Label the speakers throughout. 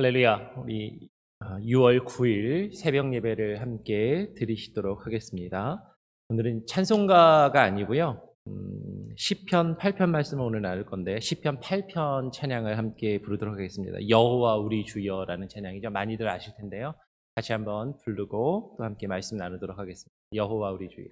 Speaker 1: 할렐루야. 우리 6월 9일 새벽 예배를 함께 드리시도록 하겠습니다. 오늘은 찬송가가 아니고요. 시편 8편 말씀을 오늘 나눌 건데 시편 8편 찬양을 함께 부르도록 하겠습니다. 여호와 우리 주여라는 찬양이죠. 많이들 아실 텐데요. 같이 한번 부르고 또 함께 말씀 나누도록 하겠습니다. 여호와 우리 주여.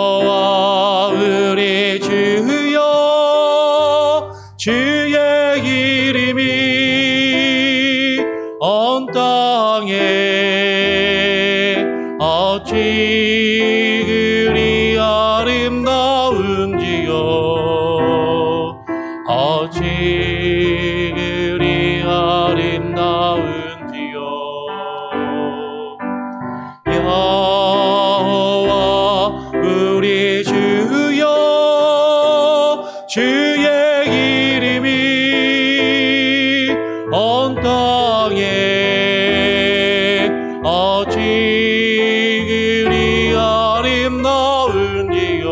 Speaker 1: 여호와 우리 주여 주의 이름이 온 땅에 어찌 그리 아름다운지요 어찌 그리 아름다운지요 여호와 우리 주여 주의 이름이 온 땅에 어찌 그리 아름다운지요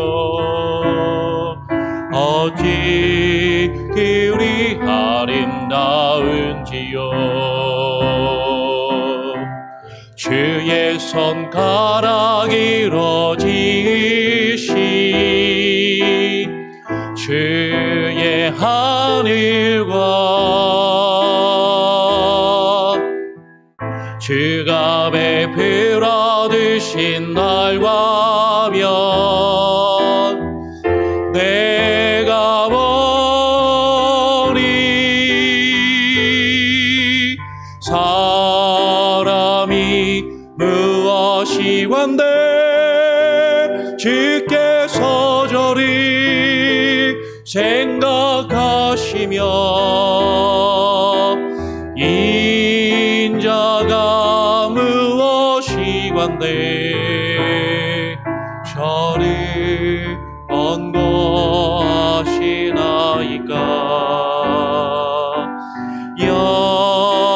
Speaker 1: 어찌 그리 아름다운지요 주의 손가락 이루어지시 주의 하늘과 주가 베풀어 두신 날과 면 내가 보리 사람이 무엇이 관대 주께서 저리 생각하시며 인자가 무엇이 관대 저리 언거하시나이까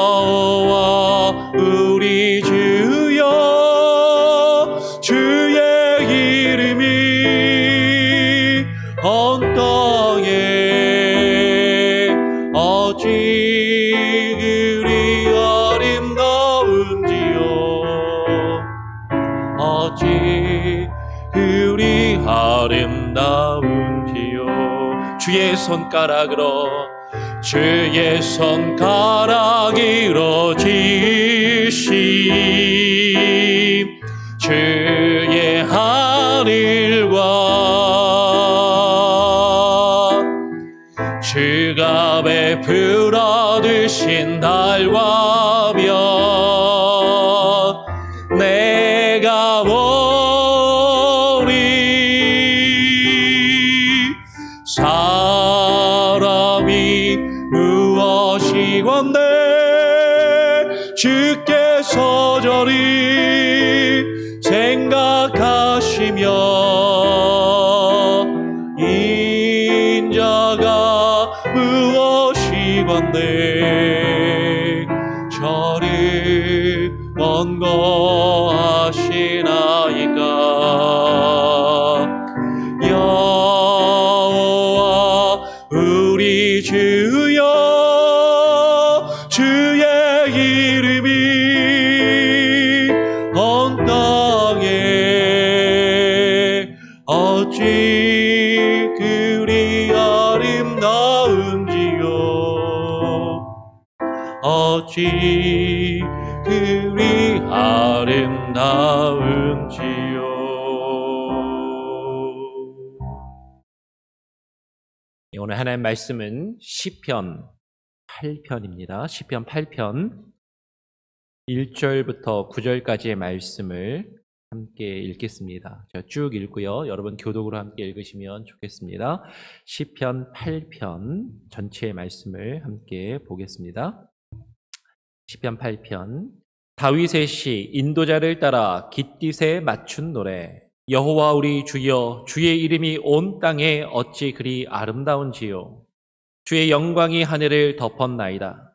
Speaker 1: 여호와 우리 주여 주의 이름이 온 땅에 어찌 그리 아름다운지요 어찌 그리 아름다운지요 주의 손가락으로 주의 손가락으로 지시 주의 하늘과 주가 베풀어 두신 달과 별 내가 보리 사람이 무엇이 관대 주께서 저리 생각하시며 인자가 무엇이 관대 저리 언거하시나이까 여호와 우리 주여 주의 이름이 온 땅에 어찌 그리 아름다운지요 어찌 그리 아름다운지요 오늘 하나님 말씀은 시편 8편입니다. 시편 8편 1절부터 9절까지의 말씀을 함께 읽겠습니다. 제가 쭉 읽고요. 여러분 교독으로 함께 읽으시면 좋겠습니다. 시편 8편 전체의 말씀을 함께 보겠습니다. 시편 8편 다윗의 시 인도자를 따라 깃딧에 맞춘 노래 여호와 우리 주여 주의 이름이 온 땅에 어찌 그리 아름다운지요 주의 영광이 하늘을 덮었나이다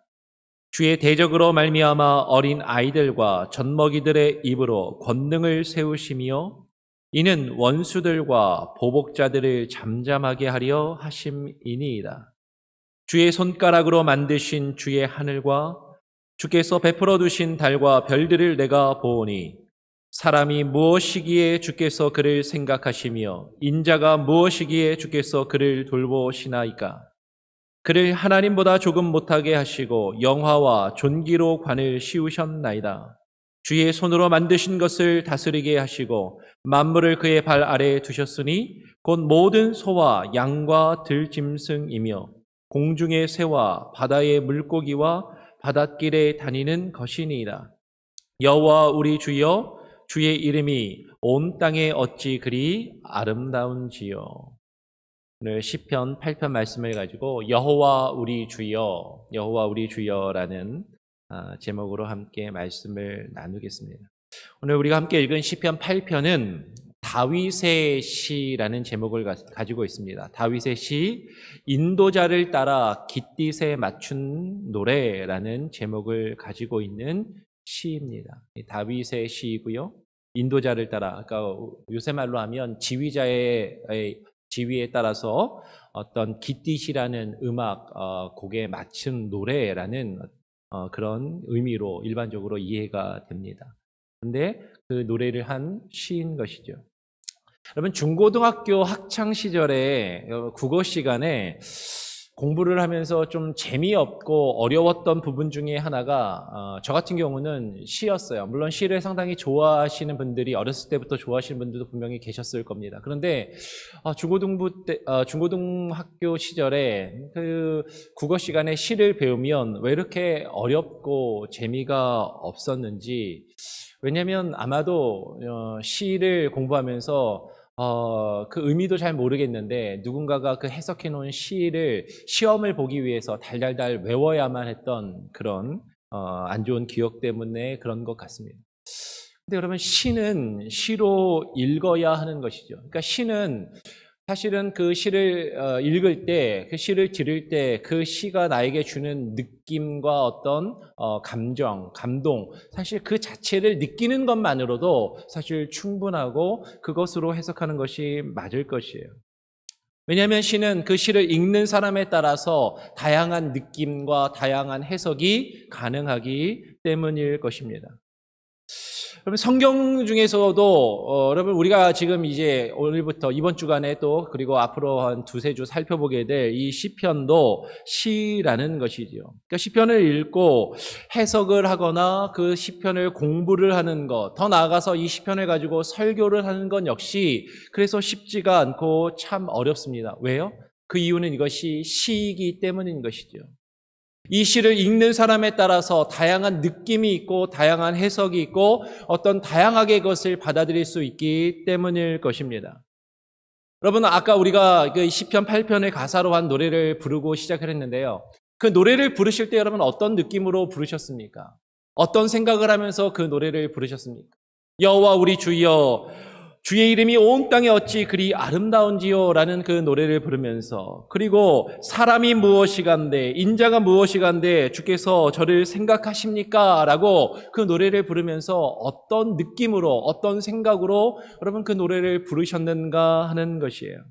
Speaker 1: 주의 대적으로 말미암아 어린 아이들과 젖먹이들의 입으로 권능을 세우시며 이는 원수들과 보복자들을 잠잠하게 하려 하심이니이다. 주의 손가락으로 만드신 주의 하늘과 주께서 베풀어 두신 달과 별들을 내가 보오니 사람이 무엇이기에 주께서 그를 생각하시며 인자가 무엇이기에 주께서 그를 돌보시나이까. 그를 하나님보다 조금 못하게 하시고 영화와 존귀로 관을 씌우셨나이다. 주의 손으로 만드신 것을 다스리게 하시고 만물을 그의 발 아래에 두셨으니 곧 모든 소와 양과 들짐승이며 공중의 새와 바다의 물고기와 바닷길에 다니는 것이니이다. 여호와 우리 주여, 주의 이름이 온 땅에 어찌 그리 아름다운지요. 오늘 시편 8편 말씀을 가지고 여호와 우리 주여, 여호와 우리 주여라는 제목으로 함께 말씀을 나누겠습니다. 오늘 우리가 함께 읽은 시편 8편은 다윗의 시라는 제목을 가지고 있습니다. 다윗의 시, 인도자를 따라 깃딧에 맞춘 노래라는 제목을 가지고 있는 시입니다. 다윗의 시이고요. 인도자를 따라, 그러니까 요새 말로 하면 지휘자의 지위에 따라서 어떤 깃딧이라는 음악 곡에 맞춘 노래라는 그런 의미로 일반적으로 이해가 됩니다. 그런데 그 노래를 한 시인 것이죠. 여러분, 중고등학교 학창 시절에 국어 시간에 공부를 하면서 좀 재미없고 어려웠던 부분 중에 하나가 저 같은 경우는 시였어요. 물론 시를 상당히 좋아하시는 분들이 어렸을 때부터 좋아하시는 분들도 분명히 계셨을 겁니다. 그런데 중고등학교 시절에 그 국어 시간에 시를 배우면 왜 이렇게 어렵고 재미가 없었는지, 왜냐하면 아마도 시를 공부하면서 그 의미도 잘 모르겠는데 누군가가 그 해석해 놓은 시를 시험을 보기 위해서 달달달 외워야만 했던 그런 안 좋은 기억 때문에 그런 것 같습니다. 근데 여러분, 시는 시로 읽어야 하는 것이죠. 그러니까 시는 사실은 그 시를 읽을 때, 그 시를 들을 때 그 시가 나에게 주는 느낌과 어떤 감정, 감동, 사실 그 자체를 느끼는 것만으로도 사실 충분하고 그것으로 해석하는 것이 맞을 것이에요. 왜냐하면 시는 그 시를 읽는 사람에 따라서 다양한 느낌과 다양한 해석이 가능하기 때문일 것입니다. 여러분, 성경 중에서도 여러분, 우리가 지금 이제 오늘부터 이번 주간에 또 그리고 앞으로 한 두세 주 살펴보게 될 이 시편도 시라는 것이죠. 그러니까 시편을 읽고 해석을 하거나 그 시편을 공부를 하는 것, 더 나아가서 이 시편을 가지고 설교를 하는 것 역시 그래서 쉽지가 않고 참 어렵습니다. 왜요? 그 이유는 이것이 시이기 때문인 것이죠. 이 시를 읽는 사람에 따라서 다양한 느낌이 있고 다양한 해석이 있고 어떤 다양하게 그것을 받아들일 수 있기 때문일 것입니다. 여러분, 아까 우리가 그 시편 8편의 가사로 한 노래를 부르고 시작을 했는데요. 그 노래를 부르실 때 여러분 어떤 느낌으로 부르셨습니까? 어떤 생각을 하면서 그 노래를 부르셨습니까? 여호와 우리 주여, 주의 이름이 온 땅에 어찌 그리 아름다운지요 라는 그 노래를 부르면서, 그리고 사람이 무엇이간데 인자가 무엇이간데 주께서 저를 생각하십니까? 라고 그 노래를 부르면서 어떤 느낌으로 어떤 생각으로 여러분 그 노래를 부르셨는가 하는 것이에요.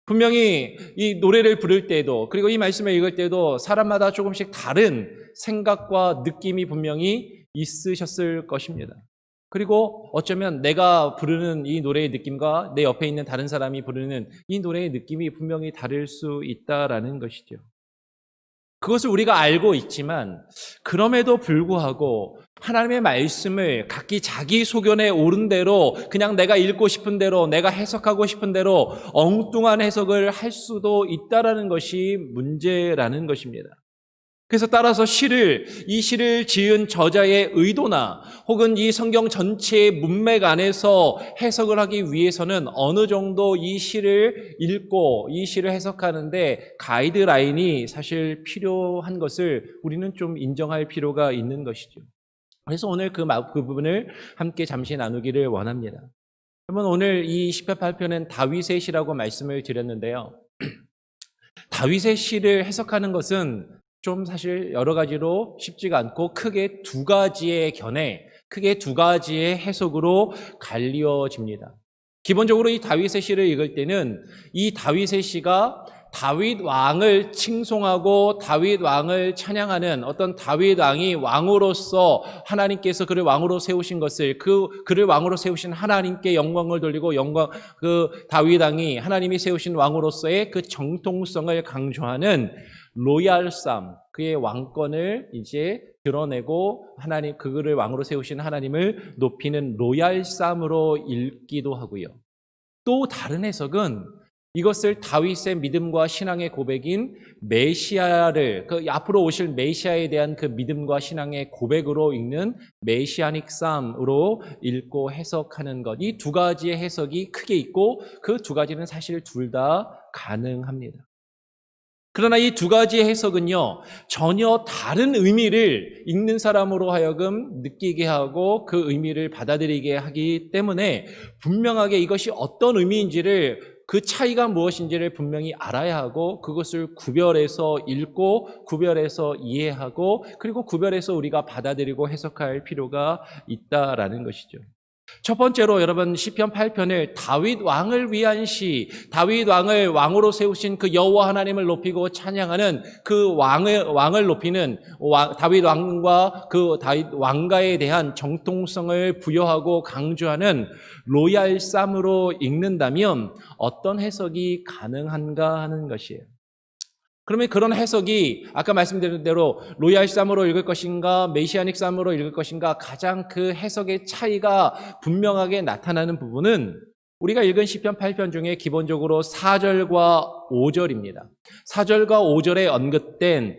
Speaker 1: 분명히 이 노래를 부를 때도 그리고 이 말씀을 읽을 때도 사람마다 조금씩 다른 생각과 느낌이 분명히 있으셨을 것입니다. 그리고 어쩌면 내가 부르는 이 노래의 느낌과 내 옆에 있는 다른 사람이 부르는 이 노래의 느낌이 분명히 다를 수 있다라는 것이죠. 그것을 우리가 알고 있지만 그럼에도 불구하고 하나님의 말씀을 각기 자기 소견에 옳은 대로 그냥 내가 읽고 싶은 대로 내가 해석하고 싶은 대로 엉뚱한 해석을 할 수도 있다라는 것이 문제라는 것입니다. 그래서 따라서 이 시를 지은 저자의 의도나 혹은 이 성경 전체의 문맥 안에서 해석을 하기 위해서는 어느 정도 이 시를 읽고 이 시를 해석하는데 가이드라인이 사실 필요한 것을 우리는 좀 인정할 필요가 있는 것이죠. 그래서 오늘 그 부분을 함께 잠시 나누기를 원합니다. 그러면 오늘 이 시편 8편은 다윗의 시라고 말씀을 드렸는데요. 다윗의 시를 해석하는 것은 좀 사실 여러 가지로 쉽지가 않고 크게 두 가지의 해석으로 갈리어집니다. 기본적으로 이 다윗의 시를 읽을 때는 이 다윗의 시가 다윗 왕을 칭송하고 다윗 왕을 찬양하는 어떤 다윗 왕이 왕으로서 하나님께서 그를 왕으로 세우신 것을 그를 왕으로 세우신 하나님께 영광을 돌리고 다윗 왕이 하나님이 세우신 왕으로서의 그 정통성을 강조하는 로얄쌈, 그의 왕권을 이제 드러내고 그를 왕으로 세우신 하나님을 높이는 로얄쌈으로 읽기도 하고요. 또 다른 해석은 이것을 다윗의 믿음과 신앙의 고백인 메시아를, 앞으로 오실 메시아에 대한 그 믿음과 신앙의 고백으로 읽는 메시아닉 쌈으로 읽고 해석하는 것. 이 두 가지의 해석이 크게 있고 그 두 가지는 사실 둘 다 가능합니다. 그러나 이 두 가지의 해석은요, 전혀 다른 의미를 읽는 사람으로 하여금 느끼게 하고 그 의미를 받아들이게 하기 때문에 분명하게 이것이 어떤 의미인지를, 그 차이가 무엇인지를 분명히 알아야 하고 그것을 구별해서 읽고 구별해서 이해하고 그리고 구별해서 우리가 받아들이고 해석할 필요가 있다라는 것이죠. 첫 번째로 여러분 시편 8편을 다윗 왕을 위한 시, 다윗 왕을 왕으로 세우신 그 여호와 하나님을 높이고 찬양하는 그 왕을 높이는 다윗 왕과 그 다윗 왕가에 대한 정통성을 부여하고 강조하는 로얄쌈으로 읽는다면 어떤 해석이 가능한가 하는 것이에요. 그러면 그런 해석이 아까 말씀드린 대로 로얄쌈으로 읽을 것인가 메시아닉 쌈으로 읽을 것인가, 가장 그 해석의 차이가 분명하게 나타나는 부분은 우리가 읽은 시편 8편 중에 기본적으로 4절과 5절입니다. 4절과 5절에 언급된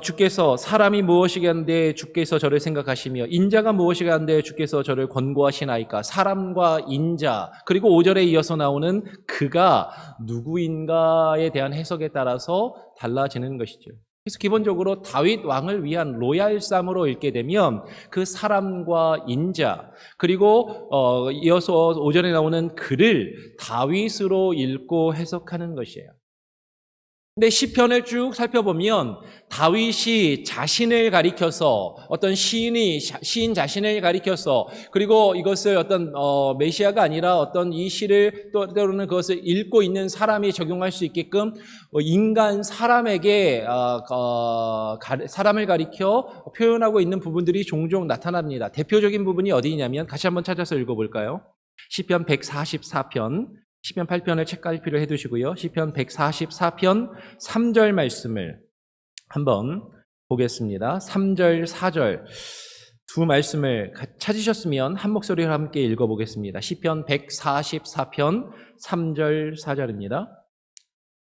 Speaker 1: 주께서 사람이 무엇이겠는데 주께서 저를 생각하시며 인자가 무엇이겠는데 주께서 저를 권고하시나이까. 사람과 인자, 그리고 5절에 이어서 나오는 그가 누구인가에 대한 해석에 따라서 달라지는 것이죠. 그래서 기본적으로 다윗 왕을 위한 로얄쌈으로 읽게 되면 그 사람과 인자, 그리고 이어서 5절에 나오는 그를 다윗으로 읽고 해석하는 것이에요. 근데 시편을 쭉 살펴보면 다윗이 자신을 가리켜서, 어떤 시인 자신을 가리켜서, 그리고 이것을 어떤 메시아가 아니라 어떤 이 시를 때로는 그것을 읽고 있는 사람이 적용할 수 있게끔 사람에게 사람을 가리켜 표현하고 있는 부분들이 종종 나타납니다. 대표적인 부분이 어디냐면 같이 한번 찾아서 읽어볼까요? 시편 144편, 시편 8편을 책갈피로 해두시고요. 시편 144편 3절 말씀을 한번 보겠습니다. 3절, 4절 두 말씀을 찾으셨으면 한 목소리로 함께 읽어보겠습니다. 시편 144편 3절, 4절입니다.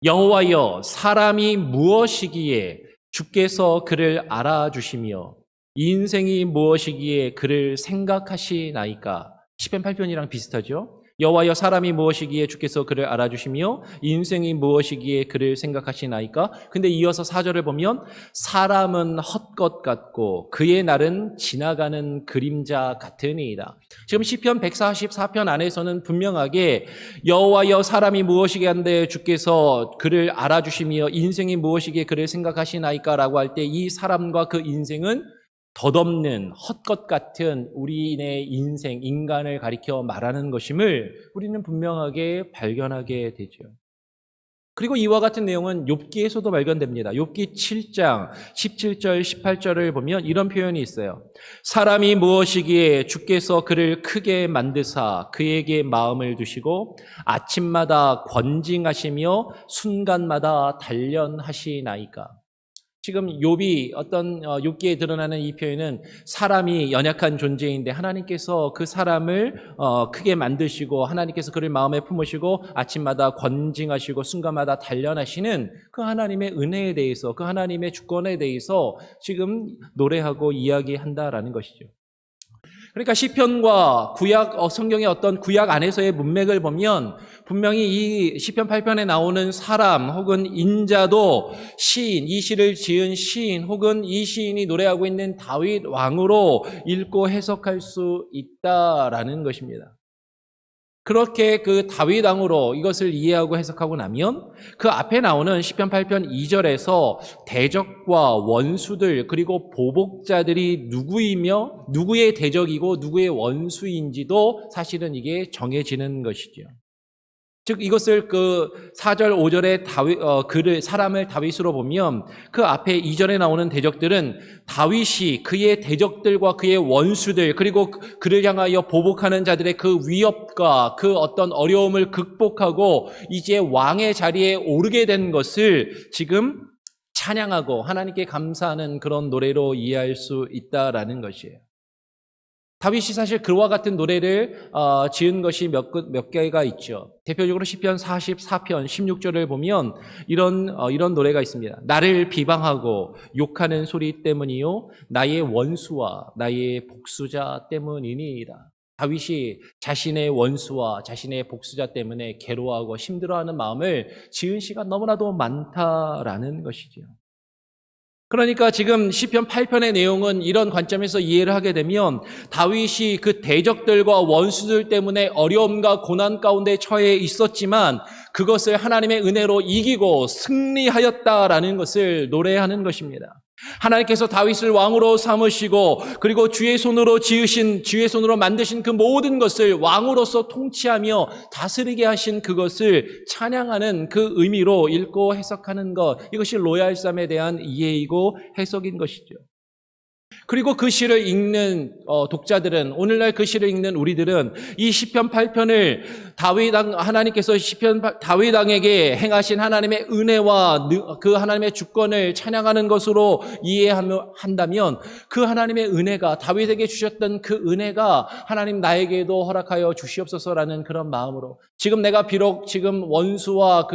Speaker 1: 여호와여, 사람이 무엇이기에 주께서 그를 알아주시며 인생이 무엇이기에 그를 생각하시나이까. 시편 8편이랑 비슷하죠? 여호와여, 사람이 무엇이기에 주께서 그를 알아주시며 인생이 무엇이기에 그를 생각하시나이까. 근데 이어서 4절을 보면 사람은 헛것 같고 그의 날은 지나가는 그림자 같으니이다. 지금 시편 144편 안에서는 분명하게 여호와여, 사람이 무엇이기에 한데 주께서 그를 알아주시며 인생이 무엇이기에 그를 생각하시나이까 라고 할 때 이 사람과 그 인생은 덧없는 헛것 같은 우리의 인생, 인간을 가리켜 말하는 것임을 우리는 분명하게 발견하게 되죠. 그리고 이와 같은 내용은 욥기에서도 발견됩니다. 욥기 7장 17절 18절을 보면 이런 표현이 있어요. 사람이 무엇이기에 주께서 그를 크게 만드사 그에게 마음을 두시고 아침마다 권징하시며 순간마다 단련하시나이까. 지금 욥기에 드러나는 이 표현은 사람이 연약한 존재인데 하나님께서 그 사람을 크게 만드시고 하나님께서 그를 마음에 품으시고 아침마다 권징하시고 순간마다 단련하시는 그 하나님의 은혜에 대해서, 그 하나님의 주권에 대해서 지금 노래하고 이야기한다라는 것이죠. 그러니까 시편과 성경의 어떤 구약 안에서의 문맥을 보면 분명히 이 시편 8편에 나오는 사람 혹은 인자도 이 시를 지은 시인 혹은 이 시인이 노래하고 있는 다윗 왕으로 읽고 해석할 수 있다라는 것입니다. 그렇게 그 다윗 왕으로 이것을 이해하고 해석하고 나면 그 앞에 나오는 시편 8편 2절에서 대적과 원수들 그리고 보복자들이 누구이며 누구의 대적이고 누구의 원수인지도 사실은 이게 정해지는 것이죠. 즉 이것을 그 4절 5절의 그를 사람을 다윗으로 보면 그 앞에 2절에 나오는 대적들은 다윗이 그의 대적들과 그의 원수들 그리고 그를 향하여 보복하는 자들의 그 위협과 그 어떤 어려움을 극복하고 이제 왕의 자리에 오르게 된 것을 지금 찬양하고 하나님께 감사하는 그런 노래로 이해할 수 있다라는 것이에요. 다윗이 사실 그와 같은 노래를 지은 것이 몇 개가 있죠. 대표적으로 시편 44편 16절을 보면 이런 노래가 있습니다. 나를 비방하고 욕하는 소리 때문이요 나의 원수와 나의 복수자 때문이니이다. 다윗이 자신의 원수와 자신의 복수자 때문에 괴로워하고 힘들어하는 마음을 지은 시가 너무나도 많다라는 것이죠. 그러니까 지금 시편 8편의 내용은 이런 관점에서 이해를 하게 되면 다윗이 그 대적들과 원수들 때문에 어려움과 고난 가운데 처해 있었지만 그것을 하나님의 은혜로 이기고 승리하였다라는 것을 노래하는 것입니다. 하나님께서 다윗을 왕으로 삼으시고 그리고 주의 손으로 만드신 그 모든 것을 왕으로서 통치하며 다스리게 하신 그것을 찬양하는 그 의미로 읽고 해석하는 것, 이것이 로얄삼에 대한 이해이고 해석인 것이죠. 그리고 그 시를 읽는 독자들은, 오늘날 그 시를 읽는 우리들은 이 시편 8편을 하나님께서 다윗 왕에게 행하신 하나님의 은혜와 그 하나님의 주권을 찬양하는 것으로 이해한다면 그 하나님의 은혜가, 다윗에게 주셨던 그 은혜가 하나님 나에게도 허락하여 주시옵소서라는 그런 마음으로, 지금 내가 비록 지금 원수와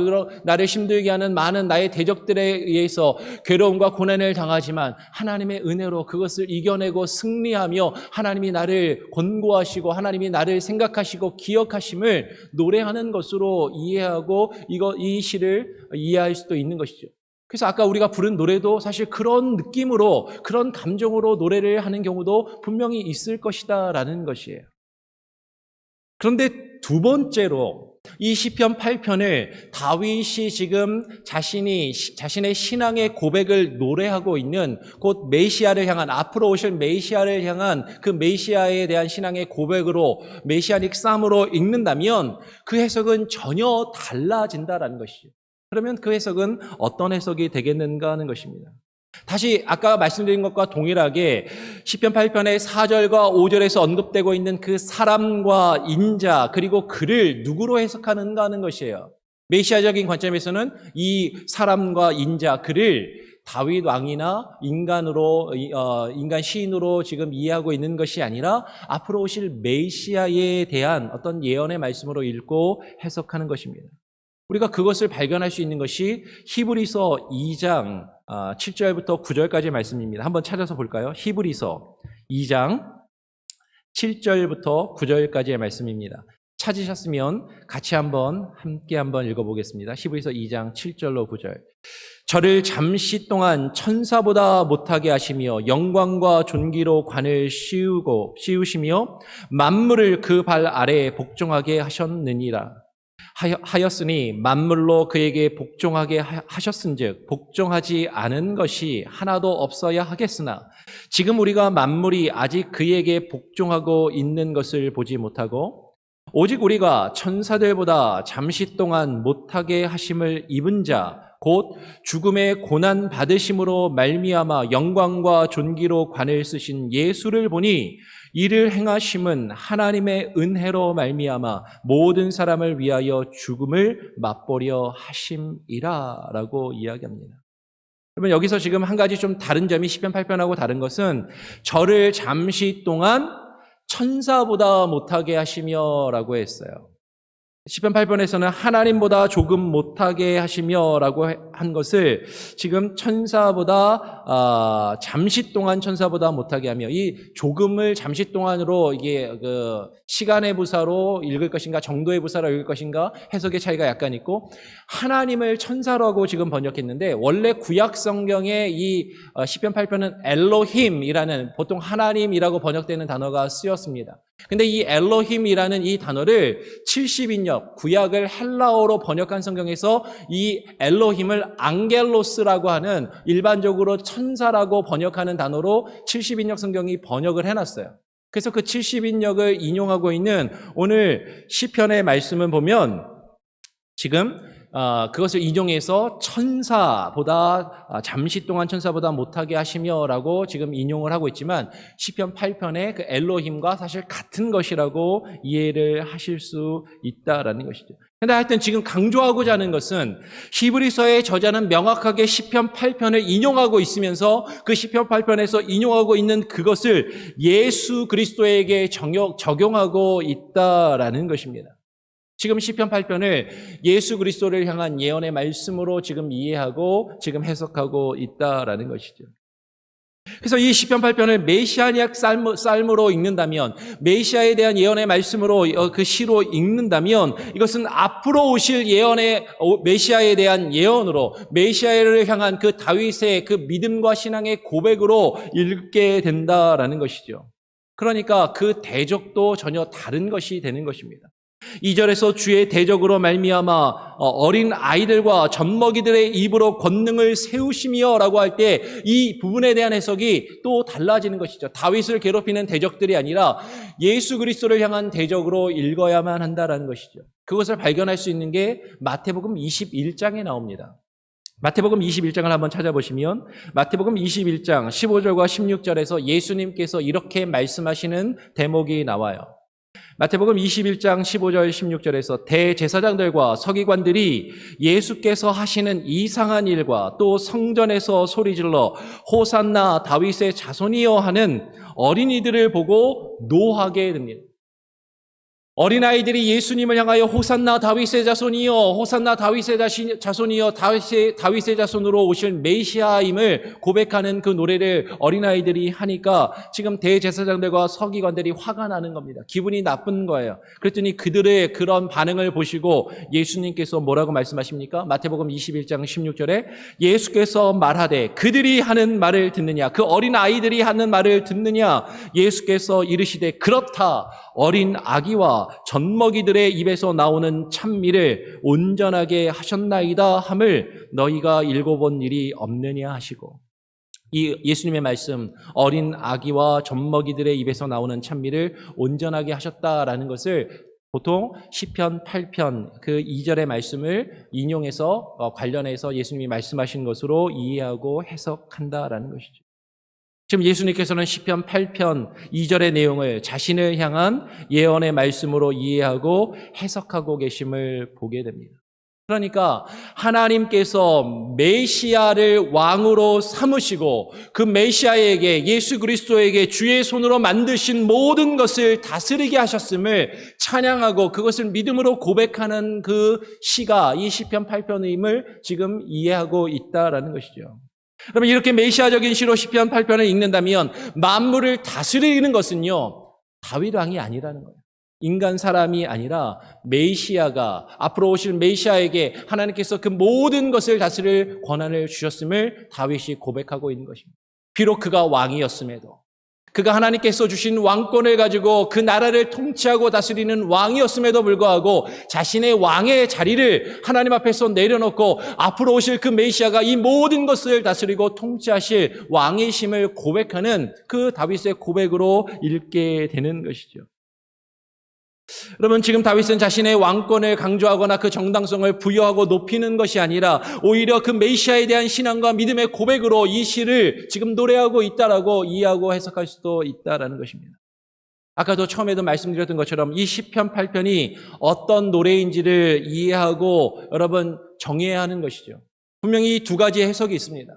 Speaker 1: 나를 힘들게 하는 많은 나의 대적들에 의해서 괴로움과 고난을 당하지만 하나님의 은혜로 그것을 이겨내고 승리하며 하나님이 나를 권고하시고 하나님이 나를 생각하시고 기억하심을 노래하는 것으로 이해하고 이 시를 이해할 수도 있는 것이죠. 그래서 아까 우리가 부른 노래도 사실 그런 느낌으로, 그런 감정으로 노래를 하는 경우도 분명히 있을 것이다라는 것이에요. 그런데 두 번째로 이 시편 8편을 다윗이 지금 자신의 신앙의 고백을 노래하고 있는, 곧 메시아를 향한, 앞으로 오실 메시아를 향한 그 메시아에 대한 신앙의 고백으로, 메시아닉 쌈으로 읽는다면 그 해석은 전혀 달라진다라는 것이죠. 그러면 그 해석은 어떤 해석이 되겠는가 하는 것입니다. 다시 아까 말씀드린 것과 동일하게 시편 8편의 4절과 5절에서 언급되고 있는 그 사람과 인자, 그리고 그를 누구로 해석하는가 하는 것이에요. 메시아적인 관점에서는 이 사람과 인자, 그를 다윗 왕이나 인간 시인으로 지금 이해하고 있는 것이 아니라 앞으로 오실 메시아에 대한 어떤 예언의 말씀으로 읽고 해석하는 것입니다. 우리가 그것을 발견할 수 있는 것이 히브리서 2장 7절부터 9절까지의 말씀입니다. 한번 찾아서 볼까요? 히브리서 2장 7절부터 9절까지의 말씀입니다. 찾으셨으면 같이 함께 한번 읽어보겠습니다. 히브리서 2장 7절로 9절. 저를 잠시 동안 천사보다 못하게 하시며 영광과 존귀로 관을 씌우시며 만물을 그 발 아래에 복종하게 하였으니 만물로 그에게 복종하게 하셨은즉 복종하지 않은 것이 하나도 없어야 하겠으나 지금 우리가 만물이 아직 그에게 복종하고 있는 것을 보지 못하고 오직 우리가 천사들보다 잠시 동안 못하게 하심을 입은 자 곧 죽음의 고난 받으심으로 말미암아 영광과 존귀로 관을 쓰신 예수를 보니 이를 행하심은 하나님의 은혜로 말미암아 모든 사람을 위하여 죽음을 맛보려 하심이라 라고 이야기합니다. 그러면 여기서 지금 한 가지 좀 다른 점이 시편 8편하고 다른 것은 저를 잠시 동안 천사보다 못하게 하시며 라고 했어요. 시편 8편에서는 하나님보다 조금 못하게 하시며 라고 한 것을 지금 천사보다 잠시 동안 천사보다 못하게 하며, 이 조금을 잠시 동안으로 이게 그 시간의 부사로 읽을 것인가 정도의 부사로 읽을 것인가 해석의 차이가 약간 있고, 하나님을 천사라고 지금 번역했는데 원래 구약 성경에 이 시편 8편은 엘로힘이라는, 보통 하나님이라고 번역되는 단어가 쓰였습니다. 근데 이 엘로힘이라는 이 단어를 70인역 구약을 헬라어로 번역한 성경에서 이 엘로힘을 앙겔로스라고 하는, 일반적으로 천사라고 번역하는 단어로 70인역 성경이 번역을 해놨어요. 그래서 그 70인역을 인용하고 있는 오늘 시편의 말씀을 보면 지금 그것을 인용해서 천사보다 잠시 동안 천사보다 못하게 하시며라고 지금 인용을 하고 있지만, 시편 8편의 그 엘로힘과 사실 같은 것이라고 이해를 하실 수 있다라는 것이죠. 근데 하여튼 지금 강조하고자 하는 것은, 히브리서의 저자는 명확하게 시편 8편을 인용하고 있으면서 그 시편 8편에서 인용하고 있는 그것을 예수 그리스도에게 적용하고 있다라는 것입니다. 지금 시편 8편을 예수 그리스도를 향한 예언의 말씀으로 지금 이해하고 지금 해석하고 있다라는 것이죠. 그래서 이 시편 8편을 메시아니악 삶으로 읽는다면, 메시아에 대한 예언의 말씀으로 그 시로 읽는다면, 이것은 앞으로 오실 예언의 메시아에 대한 예언으로, 메시아를 향한 그 다윗의 그 믿음과 신앙의 고백으로 읽게 된다라는 것이죠. 그러니까 그 대적도 전혀 다른 것이 되는 것입니다. 2절에서 주의 대적으로 말미암아 어린 아이들과 젖먹이들의 입으로 권능을 세우시며라고 할 때 이 부분에 대한 해석이 또 달라지는 것이죠. 다윗을 괴롭히는 대적들이 아니라 예수 그리스도를 향한 대적으로 읽어야만 한다라는 것이죠. 그것을 발견할 수 있는 게 마태복음 21장에 나옵니다. 마태복음 21장을 한번 찾아보시면, 마태복음 21장 15절과 16절에서 예수님께서 이렇게 말씀하시는 대목이 나와요. 마태복음 21장 15절 16절에서 대제사장들과 서기관들이 예수께서 하시는 이상한 일과 또 성전에서 소리질러 호산나 다윗의 자손이여 하는 어린이들을 보고 노하게 됩니다. 어린아이들이 예수님을 향하여 호산나 다윗의 자손이여, 호산나 다윗의 자손이여, 다윗의 자손으로 오실 메시아임을 고백하는 그 노래를 어린아이들이 하니까 지금 대제사장들과 서기관들이 화가 나는 겁니다. 기분이 나쁜 거예요. 그랬더니 그들의 그런 반응을 보시고 예수님께서 뭐라고 말씀하십니까? 마태복음 21장 16절에 예수께서 말하되 그들이 하는 말을 듣느냐, 그 어린아이들이 하는 말을 듣느냐, 예수께서 이르시되 그렇다, 어린 아기와 젖먹이들의 입에서 나오는 찬미를 온전하게 하셨나이다 함을 너희가 읽어본 일이 없느냐 하시고, 이 예수님의 말씀, 어린 아기와 젖먹이들의 입에서 나오는 찬미를 온전하게 하셨다라는 것을 보통 시편 8편 그 2절의 말씀을 인용해서 관련해서 예수님이 말씀하신 것으로 이해하고 해석한다라는 것이죠. 지금 예수님께서는 시편 8편 2절의 내용을 자신을 향한 예언의 말씀으로 이해하고 해석하고 계심을 보게 됩니다. 그러니까 하나님께서 메시아를 왕으로 삼으시고 그 메시아에게, 예수 그리스도에게 주의 손으로 만드신 모든 것을 다스리게 하셨음을 찬양하고 그것을 믿음으로 고백하는 그 시가 이 시편 8편임을 지금 이해하고 있다라는 것이죠. 그러면 이렇게 메시아적인 시로 시편 8편을 읽는다면 만물을 다스리는 것은요, 다윗 왕이 아니라는 거예요. 인간 사람이 아니라 메시아가, 앞으로 오실 메시아에게 하나님께서 그 모든 것을 다스릴 권한을 주셨음을 다윗이 고백하고 있는 것입니다. 비록 그가 왕이었음에도, 그가 하나님께서 주신 왕권을 가지고 그 나라를 통치하고 다스리는 왕이었음에도 불구하고 자신의 왕의 자리를 하나님 앞에서 내려놓고 앞으로 오실 그 메시아가 이 모든 것을 다스리고 통치하실 왕이심을 고백하는 그 다윗의 고백으로 읽게 되는 것이죠. 여러분, 지금 다윗은 자신의 왕권을 강조하거나 그 정당성을 부여하고 높이는 것이 아니라 오히려 그 메시아에 대한 신앙과 믿음의 고백으로 이 시를 지금 노래하고 있다라고 이해하고 해석할 수도 있다라는 것입니다. 아까도 처음에도 말씀드렸던 것처럼 이 시편 8편이 어떤 노래인지를 이해하고 여러분 정해야 하는 것이죠. 분명히 두 가지의 해석이 있습니다.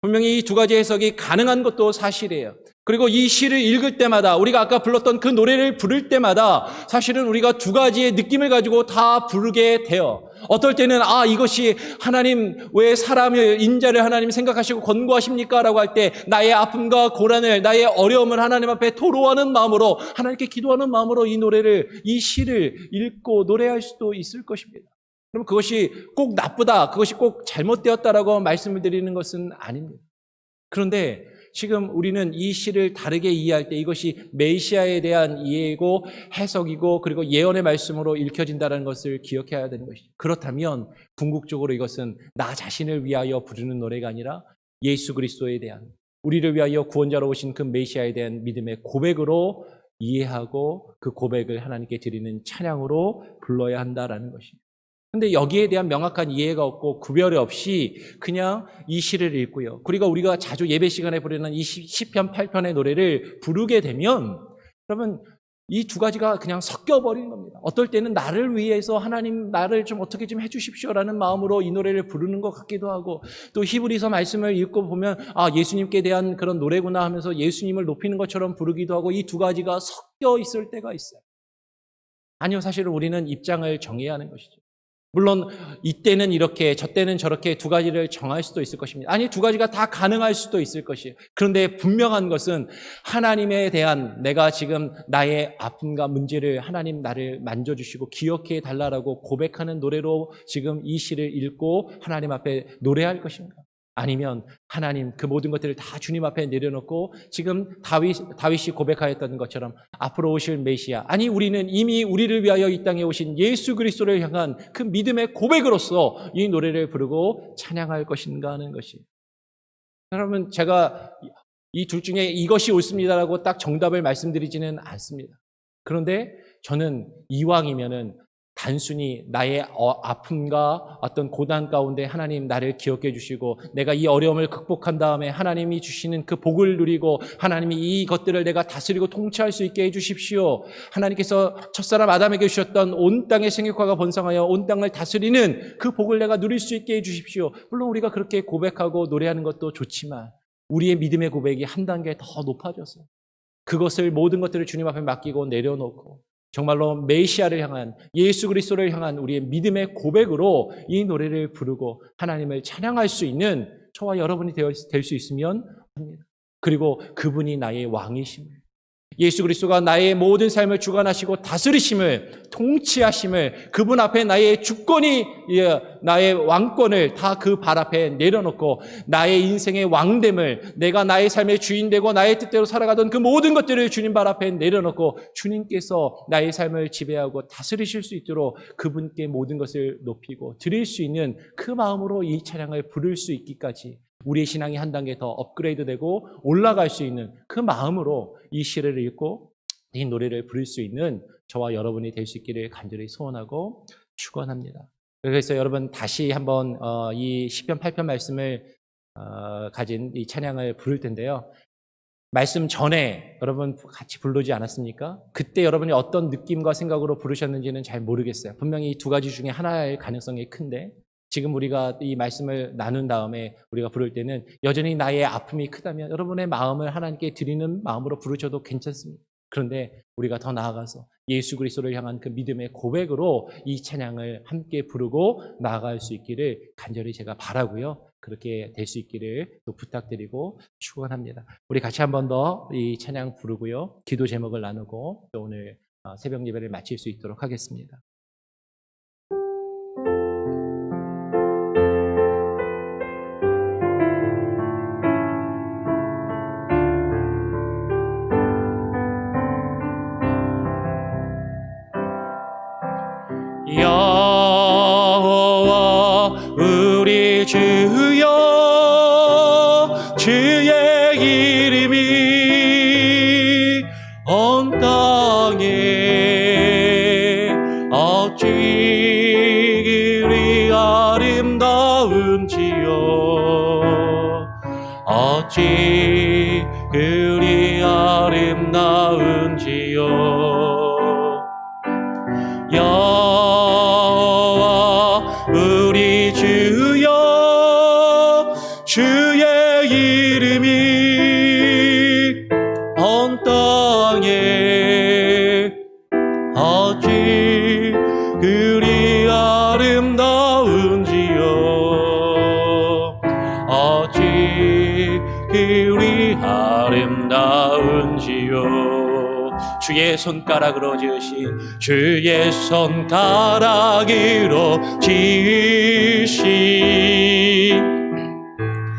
Speaker 1: 분명히 이 두 가지 해석이 가능한 것도 사실이에요. 그리고 이 시를 읽을 때마다 우리가 아까 불렀던 그 노래를 부를 때마다 사실은 우리가 두 가지의 느낌을 가지고 다 부르게 돼요. 어떨 때는 이것이 하나님 왜 사람을 인자를 하나님 생각하시고 권고하십니까? 라고 할 때 나의 아픔과 고난을 나의 어려움을 하나님 앞에 토로하는 마음으로 하나님께 기도하는 마음으로 이 시를 읽고 노래할 수도 있을 것입니다. 그럼 그것이 꼭 나쁘다, 그것이 꼭 잘못되었다라고 말씀을 드리는 것은 아닙니다. 그런데 지금 우리는 이 시를 다르게 이해할 때 이것이 메시아에 대한 이해이고 해석이고 그리고 예언의 말씀으로 읽혀진다는 것을 기억해야 되는 것이죠. 그렇다면 궁극적으로 이것은 나 자신을 위하여 부르는 노래가 아니라 예수 그리스도에 대한 우리를 위하여 구원자로 오신 그 메시아에 대한 믿음의 고백으로 이해하고 그 고백을 하나님께 드리는 찬양으로 불러야 한다라는 것입니다. 근데 여기에 대한 명확한 이해가 없고 구별이 없이 그냥 이 시를 읽고요. 그리고 우리가 자주 예배 시간에 부르는 이 시편 8편의 노래를 부르게 되면 그러면 이 두 가지가 그냥 섞여버리는 겁니다. 어떨 때는 나를 위해서 하나님 나를 좀 어떻게 좀 해주십시오라는 마음으로 이 노래를 부르는 것 같기도 하고 또 히브리서 말씀을 읽고 보면 예수님께 대한 그런 노래구나 하면서 예수님을 높이는 것처럼 부르기도 하고 이 두 가지가 섞여 있을 때가 있어요. 아니요, 사실은 우리는 입장을 정해야 하는 것이죠. 물론 이때는 이렇게 저때는 저렇게 두 가지를 정할 수도 있을 것입니다. 아니 두 가지가 다 가능할 수도 있을 것이에요. 그런데 분명한 것은 하나님에 대한 내가 지금 나의 아픔과 문제를 하나님 나를 만져주시고 기억해 달라고 고백하는 노래로 지금 이 시를 읽고 하나님 앞에 노래할 것인가? 아니면 하나님 그 모든 것들을 다 주님 앞에 내려놓고 지금 다윗이 고백하였던 것처럼 앞으로 오실 메시아 아니 우리는 이미 우리를 위하여 이 땅에 오신 예수 그리스도를 향한 그 믿음의 고백으로서 이 노래를 부르고 찬양할 것인가 하는 것이 여러분 제가 이 둘 중에 이것이 옳습니다라고 딱 정답을 말씀드리지는 않습니다. 그런데 저는 이왕이면은 단순히 나의 아픔과 어떤 고난 가운데 하나님 나를 기억해 주시고 내가 이 어려움을 극복한 다음에 하나님이 주시는 그 복을 누리고 하나님이 이것들을 내가 다스리고 통치할 수 있게 해 주십시오. 하나님께서 첫사람 아담에게 주셨던 온 땅의 생육화가 번성하여 온 땅을 다스리는 그 복을 내가 누릴 수 있게 해 주십시오. 물론 우리가 그렇게 고백하고 노래하는 것도 좋지만 우리의 믿음의 고백이 한 단계 더 높아져서 그것을 모든 것들을 주님 앞에 맡기고 내려놓고 정말로 메시아를 향한 예수 그리스도를 향한 우리의 믿음의 고백으로 이 노래를 부르고 하나님을 찬양할 수 있는 저와 여러분이 될 수 있으면 합니다. 그리고 그분이 나의 왕이심을 예수 그리스도가 나의 모든 삶을 주관하시고 다스리심을 통치하심을 그분 앞에 나의 주권이 나의 왕권을 다 그 발 앞에 내려놓고 나의 인생의 왕됨을 내가 나의 삶의 주인 되고 나의 뜻대로 살아가던 그 모든 것들을 주님 발 앞에 내려놓고 주님께서 나의 삶을 지배하고 다스리실 수 있도록 그분께 모든 것을 높이고 드릴 수 있는 그 마음으로 이 찬양을 부를 수 있기까지 우리의 신앙이 한 단계 더 업그레이드되고 올라갈 수 있는 그 마음으로 이 시를 읽고 이 노래를 부를 수 있는 저와 여러분이 될 수 있기를 간절히 소원하고 축원합니다. 그래서 여러분 다시 한번 이 시편 8편 말씀을 가진 이 찬양을 부를 텐데요. 말씀 전에 여러분 같이 부르지 않았습니까? 그때 여러분이 어떤 느낌과 생각으로 부르셨는지는 잘 모르겠어요. 분명히 이 두 가지 중에 하나일 가능성이 큰데 지금 우리가 이 말씀을 나눈 다음에 우리가 부를 때는 여전히 나의 아픔이 크다면 여러분의 마음을 하나님께 드리는 마음으로 부르셔도 괜찮습니다. 그런데 우리가 더 나아가서 예수 그리스도를 향한 그 믿음의 고백으로 이 찬양을 함께 부르고 나아갈 수 있기를 간절히 제가 바라고요. 그렇게 될 수 있기를 또 부탁드리고 축원합니다. 우리 같이 한 번 더 이 찬양 부르고요. 기도 제목을 나누고 또 오늘 새벽 예배를 마칠 수 있도록 하겠습니다. 여호와 우리 주여 주의 이름이 온 땅에 어찌 그리 아름다운지요 어찌 그리 아름다운지요 여호와 우리 주여 주의 그리 아름다운지요. 주의 손가락으로 지으신 주의 손가락으로 지으신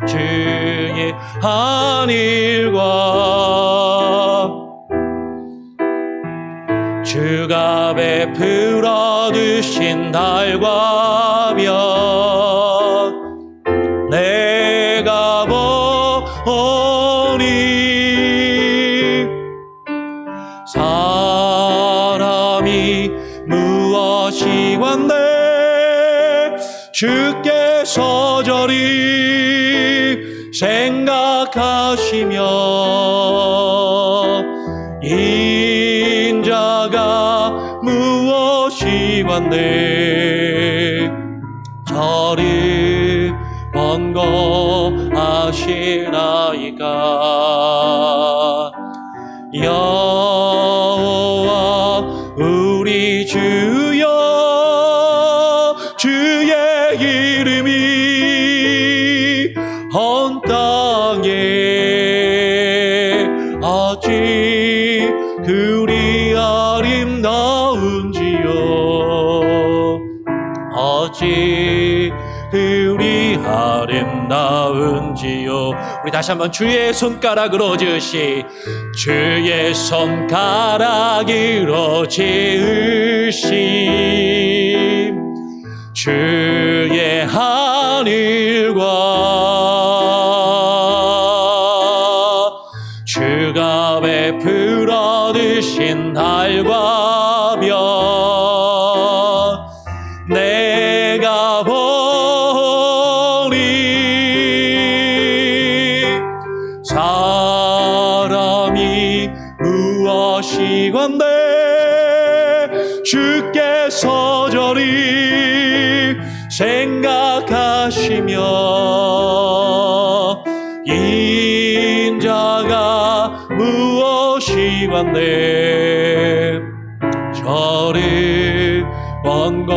Speaker 1: 주의 하늘과 주가 베풀어 두신 달과 별 내가 보니 사람이 무엇이 관대 주께서 저리 생각하시며 인자가 무엇이 관대 저리 번거하시나이까. 여호와 우리 주여 주의 이름이 온 땅에 어찌 그리 아름다운지요. 어찌 그리 아름다운지요. 우리 다시 한번 주의 손가락으로 지으시 주의 손가락으로 지으신 주의 하늘과 주가 베풀어 두신 달과 별 내가 보니 사람이 무엇이 관대 주께서 저리 생각하시며 인자가 무엇이 관대 저리 번거하시나이까.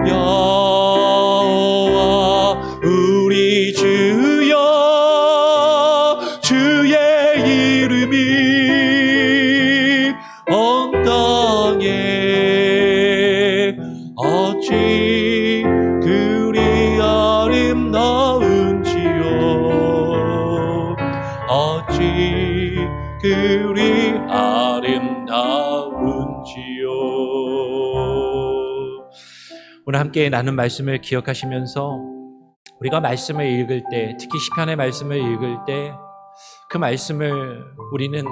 Speaker 1: 여호와 우리 주여 주의 이름이 온 땅에 어찌 그리 아름다운지요. 어찌 그리 아름다운지요. 오늘 함께 나눈 말씀을 기억하시면서 우리가 말씀을 읽을 때, 특히 시편의 말씀을 읽을 때 그 말씀을 우리는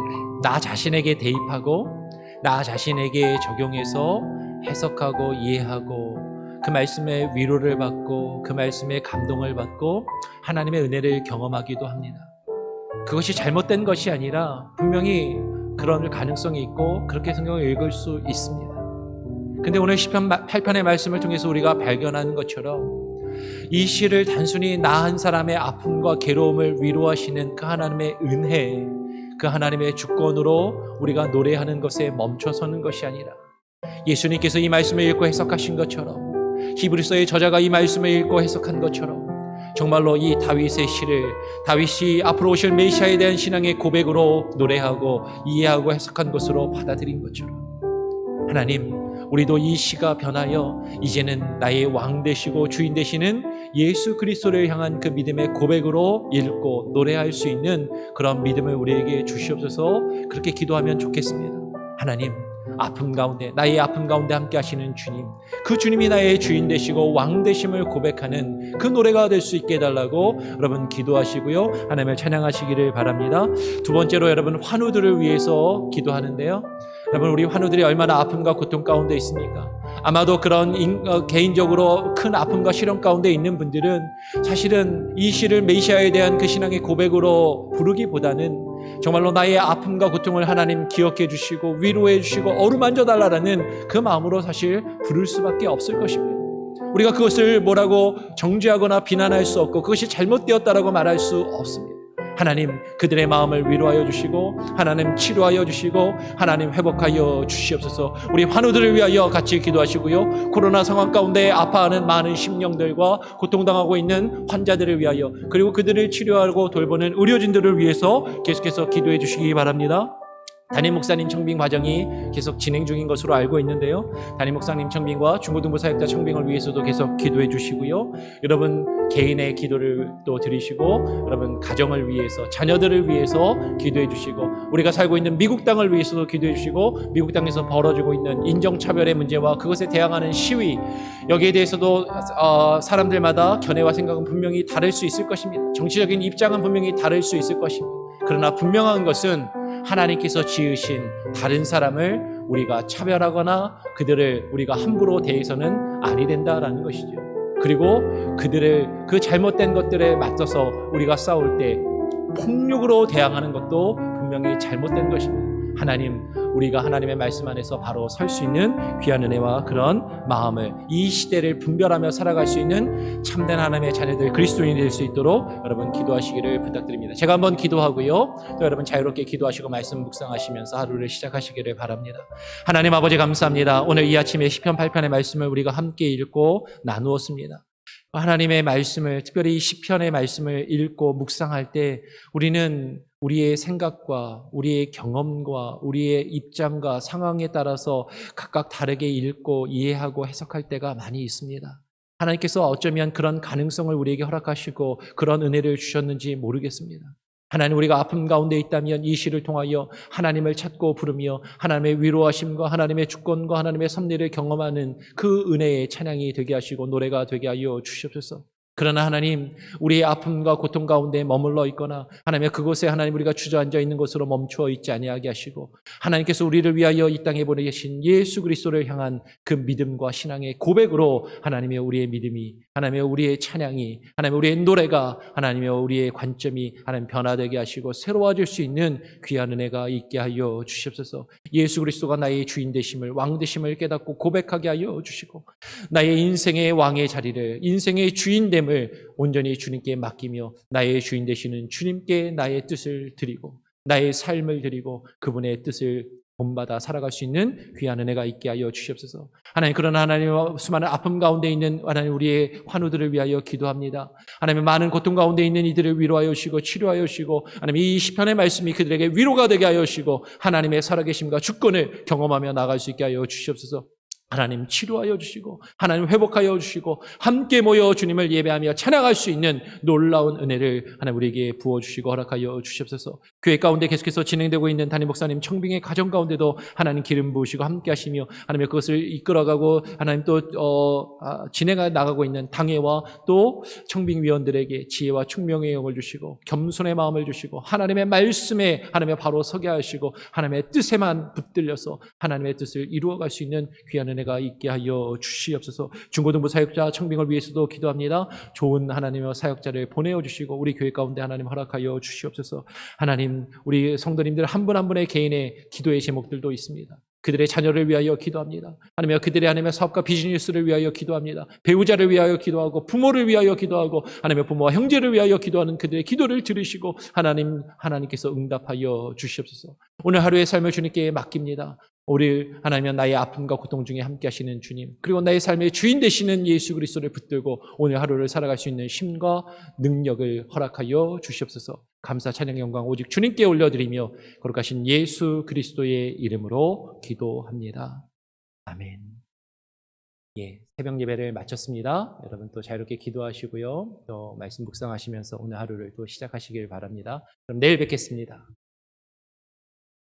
Speaker 1: 나 자신에게 대입하고 나 자신에게 적용해서 해석하고 이해하고 그 말씀에 위로를 받고 그 말씀에 감동을 받고 하나님의 은혜를 경험하기도 합니다. 그것이 잘못된 것이 아니라 분명히 그런 가능성이 있고 그렇게 성경을 읽을 수 있습니다. 근데 오늘 시편 8편의 말씀을 통해서 우리가 발견하는 것처럼 이 시를 단순히 나 한 사람의 아픔과 괴로움을 위로하시는 그 하나님의 은혜, 그 하나님의 주권으로 우리가 노래하는 것에 멈춰서는 것이 아니라 예수님께서 이 말씀을 읽고 해석하신 것처럼 히브리서의 저자가 이 말씀을 읽고 해석한 것처럼 정말로 이 다윗의 시를 다윗이 앞으로 오실 메시아에 대한 신앙의 고백으로 노래하고 이해하고 해석한 것으로 받아들인 것처럼 하나님, 우리도 이 시가 변하여 이제는 나의 왕 되시고 주인 되시는 예수 그리스도를 향한 그 믿음의 고백으로 읽고 노래할 수 있는 그런 믿음을 우리에게 주시옵소서. 그렇게 기도하면 좋겠습니다. 하나님, 아픔 가운데, 나의 아픔 가운데 함께 하시는 주님, 그 주님이 나의 주인 되시고 왕 되심을 고백하는 그 노래가 될 수 있게 해달라고 여러분 기도하시고요, 하나님을 찬양하시기를 바랍니다. 두 번째로 여러분 환우들을 위해서 기도하는데요, 여러분 우리 환우들이 얼마나 아픔과 고통 가운데 있습니까? 아마도 그런 개인적으로 큰 아픔과 시련 가운데 있는 분들은 사실은 이 시를 메시아에 대한 그 신앙의 고백으로 부르기보다는 정말로 나의 아픔과 고통을 하나님 기억해 주시고 위로해 주시고 어루만져 달라라는 그 마음으로 사실 부를 수밖에 없을 것입니다. 우리가 그것을 뭐라고 정죄하거나 비난할 수 없고 그것이 잘못되었다라고 말할 수 없습니다. 하나님 그들의 마음을 위로하여 주시고 하나님 치료하여 주시고 하나님 회복하여 주시옵소서. 우리 환우들을 위하여 같이 기도하시고요. 코로나 상황 가운데 아파하는 많은 심령들과 고통당하고 있는 환자들을 위하여 그리고 그들을 치료하고 돌보는 의료진들을 위해서 계속해서 기도해 주시기 바랍니다. 담임 목사님 청빙 과정이 계속 진행 중인 것으로 알고 있는데요. 담임 목사님 청빙과 중고등부 사역자 청빙을 위해서도 계속 기도해 주시고요. 여러분 개인의 기도를 또 드리시고 여러분 가정을 위해서 자녀들을 위해서 기도해 주시고 우리가 살고 있는 미국 땅을 위해서도 기도해 주시고 미국 땅에서 벌어지고 있는 인종차별의 문제와 그것에 대항하는 시위 여기에 대해서도 사람들마다 견해와 생각은 분명히 다를 수 있을 것입니다. 정치적인 입장은 분명히 다를 수 있을 것입니다. 그러나 분명한 것은 하나님께서 지으신 다른 사람을 우리가 차별하거나 그들을 우리가 함부로 대해서는 아니 된다라는 것이죠. 그리고 그들을 그 잘못된 것들에 맞서서 우리가 싸울 때 폭력으로 대항하는 것도 분명히 잘못된 것입니다. 하나님, 우리가 하나님의 말씀 안에서 바로 설 수 있는 귀한 은혜와 그런 마음을 이 시대를 분별하며 살아갈 수 있는 참된 하나님의 자녀들 그리스도인이 될 수 있도록 여러분 기도하시기를 부탁드립니다. 제가 한번 기도하고요. 또 여러분 자유롭게 기도하시고 말씀 묵상하시면서 하루를 시작하시기를 바랍니다. 하나님 아버지 감사합니다. 오늘 이 아침에 시편 8편의 말씀을 우리가 함께 읽고 나누었습니다. 하나님의 말씀을 특별히 시편의 말씀을 읽고 묵상할 때 우리는 우리의 생각과 우리의 경험과 우리의 입장과 상황에 따라서 각각 다르게 읽고 이해하고 해석할 때가 많이 있습니다. 하나님께서 어쩌면 그런 가능성을 우리에게 허락하시고 그런 은혜를 주셨는지 모르겠습니다. 하나님 우리가 아픔 가운데 있다면 이 시를 통하여 하나님을 찾고 부르며 하나님의 위로하심과 하나님의 주권과 하나님의 섭리를 경험하는 그 은혜의 찬양이 되게 하시고 노래가 되게 하여 주시옵소서. 그러나 하나님 우리의 아픔과 고통 가운데 머물러 있거나 하나님의 그곳에 하나님 우리가 주저앉아 있는 것으로 멈추어 있지 아니하게 하시고 하나님께서 우리를 위하여 이 땅에 보내신 예수 그리스도를 향한 그 믿음과 신앙의 고백으로 하나님의 우리의 믿음이 하나님의 우리의 찬양이 하나님의 우리의 노래가 하나님의 우리의 관점이 하나님 변화되게 하시고 새로워질 수 있는 귀한 은혜가 있게 하여 주시옵소서. 예수 그리스도가 나의 주인 되심을 왕 되심을 깨닫고 고백하게 하여 주시고 나의 인생의 왕의 자리를 인생의 주인 됨을 온전히 주님께 맡기며 나의 주인 되시는 주님께 나의 뜻을 드리고 나의 삶을 드리고 그분의 뜻을 본받아 살아갈 수 있는 귀한 은혜가 있게 하여 주시옵소서. 하나님 그러나 하나님의 수많은 아픔 가운데 있는 하나님 우리의 환우들을 위하여 기도합니다. 하나님 많은 고통 가운데 있는 이들을 위로하여 주시고 치료하여 주시고 하나님 이 시편의 말씀이 그들에게 위로가 되게 하여 주시고 하나님의 살아계심과 주권을 경험하며 나갈 수 있게 하여 주시옵소서. 하나님 치료하여 주시고 하나님 회복하여 주시고 함께 모여 주님을 예배하며 찬양할 수 있는 놀라운 은혜를 하나님 우리에게 부어주시고 허락하여 주시옵소서. 교회 가운데 계속해서 진행되고 있는 담임 목사님 청빙의 가정 가운데도 하나님 기름 부으시고 함께 하시며 하나님 그것을 이끌어가고 하나님 또 진행해 나가고 있는 당회와 또 청빙위원들에게 지혜와 총명의 영을 주시고 겸손의 마음을 주시고 하나님의 말씀에 하나님의 바로 서게 하시고 하나님의 뜻에만 붙들려서 하나님의 뜻을 이루어갈 수 있는 귀한 은혜가 있게 하여 주시옵소서. 중고등부 사역자 청빙을 위해서도 기도합니다. 좋은 하나님의 사역자를 보내어 주시고 우리 교회 가운데 하나님 허락하여 주시옵소서. 하나님 우리 성도님들 한 분 한 분의 개인의 기도의 제목들도 있습니다. 그들의 자녀를 위하여 기도합니다. 하나님 그들의 하나님의 사업과 비즈니스를 위하여 기도합니다. 배우자를 위하여 기도하고 부모를 위하여 기도하고 하나님의 부모와 형제를 위하여 기도하는 그들의 기도를 들으시고 하나님께서 응답하여 주시옵소서. 오늘 하루의 삶을 주님께 맡깁니다. 우리 하나님은 나의 아픔과 고통 중에 함께 하시는 주님 그리고 나의 삶의 주인 되시는 예수 그리스도를 붙들고 오늘 하루를 살아갈 수 있는 힘과 능력을 허락하여 주시옵소서. 감사 찬양 영광 오직 주님께 올려드리며 거룩하신 예수 그리스도의 이름으로 기도합니다. 아멘. 새벽 예배를 마쳤습니다. 여러분 또 자유롭게 기도하시고요. 또 말씀 묵상하시면서 오늘 하루를 또 시작하시길 바랍니다. 그럼 내일 뵙겠습니다.